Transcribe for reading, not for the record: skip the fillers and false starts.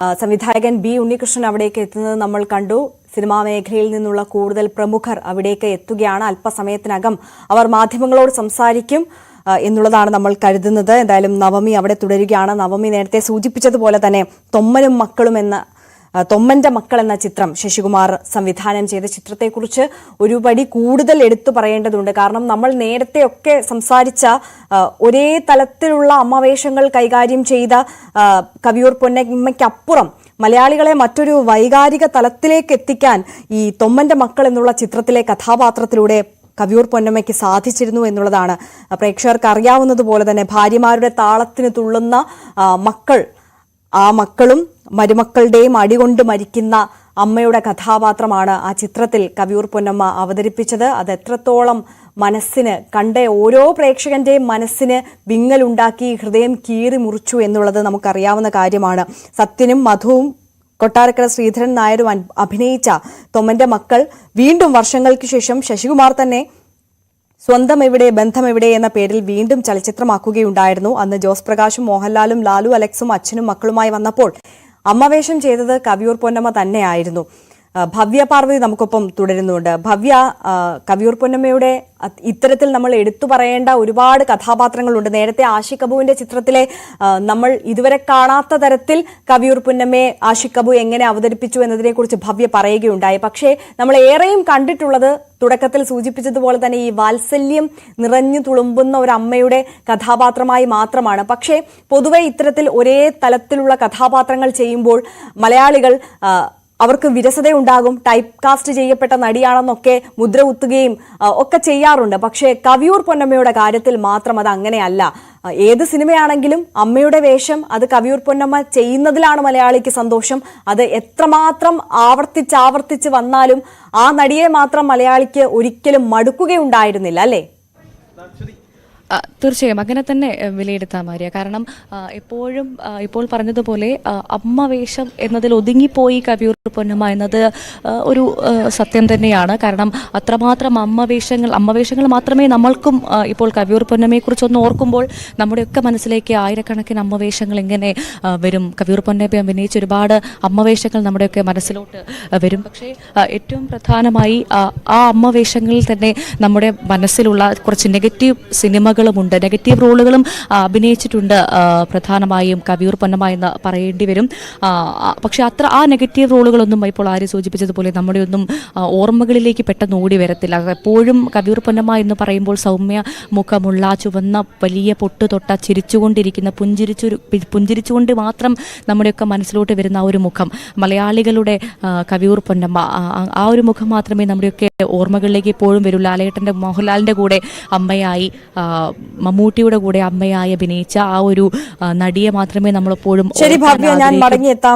സംവിധായകൻ ബി ഉണ്ണികൃഷ്ണൻ അവിടേക്ക് എത്തുന്നത് നമ്മൾ കണ്ടു. സിനിമാ മേഖലയിൽ നിന്നുള്ള കൂടുതൽ പ്രമുഖർ അവിടേക്ക് എത്തുകയാണ്. അല്പസമയത്തിനകം അവർ മാധ്യമങ്ങളോട് സംസാരിക്കും എന്നുള്ളതാണ് നമ്മൾ കരുതുന്നത്. എന്തായാലും നവമി അവിടെ തുടരുകയാണ്. നവമി നേരത്തെ സൂചിപ്പിച്ചതുപോലെ തന്നെ തൊമ്മന്റെ മക്കൾ എന്ന ചിത്രം ശശികുമാർ സംവിധാനം ചെയ്ത ചിത്രത്തെക്കുറിച്ച് ഒരുപടി കൂടുതൽ എടുത്തു പറയേണ്ടതുണ്ട്. കാരണം നമ്മൾ നേരത്തെയൊക്കെ സംസാരിച്ച ഒരേ തലത്തിലുള്ള അമ്മവേഷങ്ങൾ കൈകാര്യം ചെയ്ത കവിയൂർ പൊന്നമ്മയ്ക്കപ്പുറം മലയാളികളെ മറ്റൊരു വൈകാരിക തലത്തിലേക്ക് എത്തിക്കാൻ ഈ തൊമ്മന്റെ മക്കൾ എന്നുള്ള ചിത്രത്തിലെ കഥാപാത്രത്തിലൂടെ കവിയൂർ പൊന്നമ്മയ്ക്ക് സാധിച്ചിരുന്നു എന്നുള്ളതാണ് പ്രേക്ഷകർക്ക് അറിയാവുന്നതുപോലെ തന്നെ. ഭാര്യമാരുടെ താളത്തിന് തുള്ളുന്ന മക്കൾ, ആ മക്കളും മരുമക്കളുടെയും അടികൊണ്ട് മരിക്കുന്ന അമ്മയുടെ കഥാപാത്രമാണ് ആ ചിത്രത്തിൽ കവിയൂർ പൊന്നമ്മ അവതരിപ്പിച്ചത്. അത് എത്രത്തോളം മനസ്സിന് കണ്ട ഓരോ പ്രേക്ഷകന്റെയും മനസ്സിന് വിങ്ങലുണ്ടാക്കി, ഹൃദയം കീറി മുറിച്ചു എന്നുള്ളത് നമുക്കറിയാവുന്ന കാര്യമാണ്. സത്യനും മധുവും കൊട്ടാരക്കര ശ്രീധരൻ നായരും അഭിനയിച്ച തൊമ്മന്റെ മക്കൾ വീണ്ടും വർഷങ്ങൾക്ക് ശേഷം ശശികുമാർ തന്നെ സ്വന്തം എവിടെ ബന്ധം എവിടെ എന്ന പേരിൽ വീണ്ടും ചലച്ചിത്രമാക്കുകയുണ്ടായിരുന്നു. അന്ന് ജോസ് പ്രകാശും മോഹൻലാലും ലാലു അലക്സും അച്ഛനും മക്കളുമായി വന്നപ്പോൾ അമ്മവേഷം ചെയ്തത് കവിയൂർ പൊന്നമ്മ തന്നെയായിരുന്നു. ഭവ്യ പാർവതി നമുക്കൊപ്പം തുടരുന്നുണ്ട്. ഭവ്യ, കവിയൂർ പൊന്നമ്മയുടെ ഇത്തരത്തിൽ നമ്മൾ എടുത്തു പറയേണ്ട ഒരുപാട് കഥാപാത്രങ്ങളുണ്ട്. നേരത്തെ ആഷിഖ് കപൂറിന്റെ ചിത്രത്തിലെ നമ്മൾ ഇതുവരെ കാണാത്ത തരത്തിൽ കവിയൂർ പൊന്നമ്മയെ ആഷിഖ് കപൂർ എങ്ങനെ അവതരിപ്പിച്ചു എന്നതിനെ കുറിച്ച് ഭവ്യ പറയുകയുണ്ടായി. പക്ഷേ നമ്മൾ ഏറെയും കണ്ടിട്ടുള്ളത് തുടക്കത്തിൽ സൂചിപ്പിച്ചതുപോലെ തന്നെ ഈ വാത്സല്യം നിറഞ്ഞു തുളുമ്പുന്ന ഒരു അമ്മയുടെ കഥാപാത്രമായി മാത്രമാണ്. പക്ഷേ പൊതുവെ ഇത്തരത്തിൽ ഒരേ തലത്തിലുള്ള കഥാപാത്രങ്ങൾ ചെയ്യുമ്പോൾ മലയാളികൾ അവർക്ക് വിരസതയുണ്ടാകും. ടൈപ്പ് കാസ്റ്റ് ചെയ്യപ്പെട്ട നടിയാണെന്നൊക്കെ മുദ്ര കുത്തുകയും ഒക്കെ ചെയ്യാറുണ്ട്. പക്ഷേ കവിയൂർ പൊന്നമ്മയുടെ കാര്യത്തിൽ മാത്രം അത് അങ്ങനെയല്ല. ഏത് സിനിമയാണെങ്കിലും അമ്മയുടെ വേഷം അത് കവിയൂർ പൊന്നമ്മ ചെയ്യുന്നതിലാണ് മലയാളിക്ക് സന്തോഷം. അത് എത്രമാത്രം ആവർത്തിച്ച് വന്നാലും ആ നടിയെ മാത്രം മലയാളിക്ക് ഒരിക്കലും മടുക്കുകയുണ്ടായിരുന്നില്ല, അല്ലേ? തീർച്ചയായും അങ്ങനെ തന്നെ വിലയിരുത്താൻ മാറിയ. കാരണം എപ്പോഴും ഇപ്പോൾ പറഞ്ഞതുപോലെ അമ്മവേഷം എന്നതിൽ ഒതുങ്ങിപ്പോയി കവിയൂർ പൊന്നമ്മ എന്നത് ഒരു സത്യം തന്നെയാണ്. കാരണം അത്രമാത്രം അമ്മവേഷങ്ങൾ മാത്രമേ നമ്മൾക്കും ഇപ്പോൾ കവിയൂർ പൊന്നമ്മയെക്കുറിച്ചൊന്ന് ഓർക്കുമ്പോൾ നമ്മുടെയൊക്കെ മനസ്സിലേക്ക് ആയിരക്കണക്കിന് അമ്മവേഷങ്ങൾ എങ്ങനെ വരും. കവിയൂർ പൊന്നമ്മ അഭിനയിച്ച ഒരുപാട് അമ്മവേഷങ്ങൾ നമ്മുടെയൊക്കെ മനസ്സിലോട്ട് വരും. പക്ഷേ ഏറ്റവും പ്രധാനമായി ആ അമ്മവേഷങ്ങളിൽ തന്നെ നമ്മുടെ മനസ്സിലുള്ള കുറച്ച് നെഗറ്റീവ് സിനിമകളുമുണ്ട്, നെഗറ്റീവ് റോളുകളും അഭിനയിച്ചിട്ടുണ്ട് പ്രധാനമായും കവിയൂർ പൊന്നമ്മ എന്ന് പറയേണ്ടി വരും. പക്ഷെ ആ നെഗറ്റീവ് റോളുകളൊന്നും ഇപ്പോൾ ആര് സൂചിപ്പിച്ചതുപോലെ നമ്മുടെ ഒന്നും ഓർമ്മകളിലേക്ക് പെട്ടെന്ന് ഓടി വരത്തില്ല. എപ്പോഴും കവിയൂർ പൊന്നമ്മ എന്ന് പറയുമ്പോൾ സൗമ്യ മുഖമുള്ള, ചുവന്ന വലിയ പൊട്ട് തൊട്ട, ചിരിച്ചുകൊണ്ടിരിക്കുന്ന, പുഞ്ചിരിച്ചുകൊണ്ട് മാത്രം നമ്മുടെയൊക്കെ മനസ്സിലോട്ട് വരുന്ന ആ ഒരു മുഖം, മലയാളികളുടെ കവിയൂർ പൊന്നമ്മ, ആ ഒരു മുഖം മാത്രമേ നമ്മുടെയൊക്കെ ഓർമ്മകളിലേക്ക് എപ്പോഴും വരൂ. ലാലേട്ടൻ്റെ, മോഹൻലാലിൻ്റെ കൂടെ അമ്മയായി, മമ്മൂട്ടിയുടെ കൂടെ അമ്മയായി അഭിനയിച്ച ആ ഒരു നടിയെ മാത്രമേ നമ്മളെപ്പോഴും. ശരി ഭവ്യ, ഞാൻ മടങ്ങിയെത്താം.